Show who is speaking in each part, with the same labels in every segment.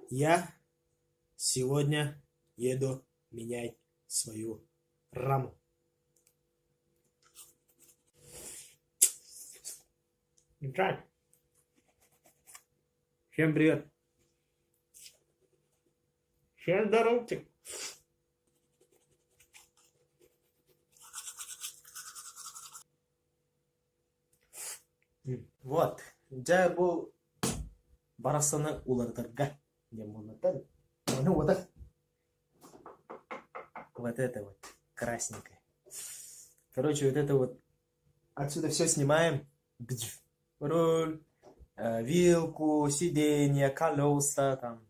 Speaker 1: Я сегодня еду менять свою раму. Итак, всем привет. Всем здоровьте. Вот, я был барасаны улардырга. Вот это вот красненькое. Короче, вот это вот отсюда все снимаем. Руль, вилку, сиденье, колеса, там,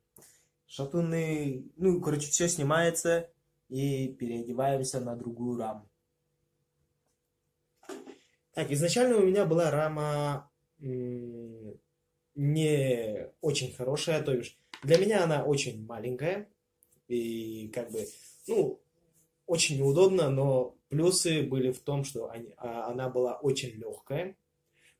Speaker 1: шатуны. Ну, короче, все снимается и переодеваемся на другую раму. Так, изначально у меня была рама не очень хорошая, то бишь для меня она очень маленькая и как бы, ну, очень неудобно, но плюсы были в том, что она была очень легкая,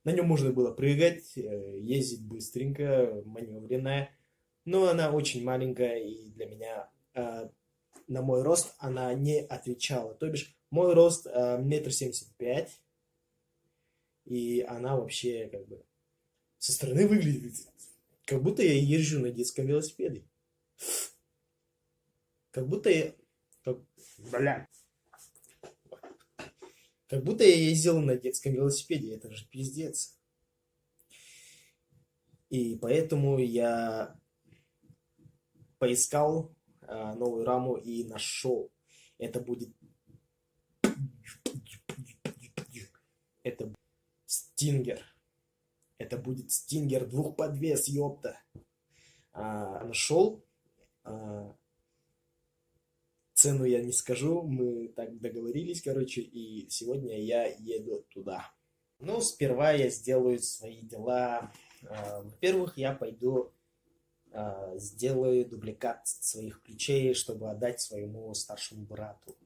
Speaker 1: на нем можно было прыгать, ездить быстренько, маневренная, но она очень маленькая и для меня, на мой рост она не отвечала, то бишь мой рост 1,75 м, и она вообще как бы со стороны выглядит, как будто я езжу на детском велосипеде. Как будто я... Как будто я ездил на детском велосипеде. Это же пиздец. И поэтому я поискал новую раму и нашел. Это будет... Это Stinger. Это будет Stinger двухподвес, ёпта. Нашел. Цену я не скажу. Мы так договорились, короче. И сегодня я еду туда. Ну, сперва я сделаю свои дела. Во-первых, я пойду сделаю дубликат своих ключей, чтобы отдать своему старшему брату.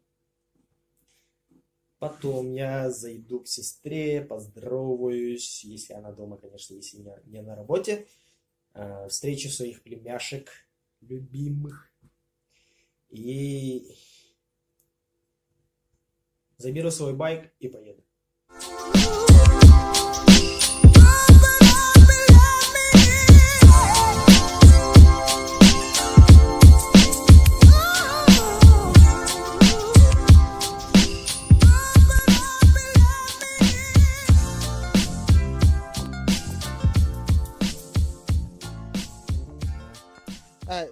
Speaker 1: Потом я зайду к сестре, поздороваюсь, если она дома, конечно, если не на работе. Встречу своих племяшек любимых. И заберу свой байк и поеду.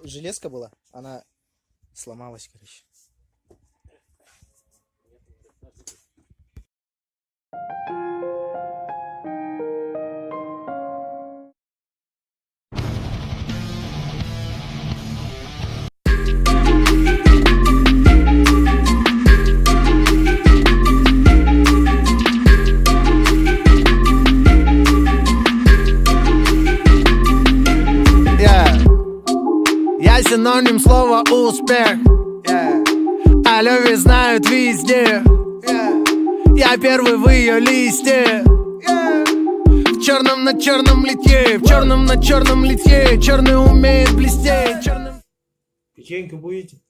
Speaker 1: Железка была, она сломалась, короче.
Speaker 2: Я синоним слова успех. О любви знают везде. Я первый в ее листе. В черном на черном литье, в черном на черном литье. Черный умеет блестеть.
Speaker 1: Печеньку будете?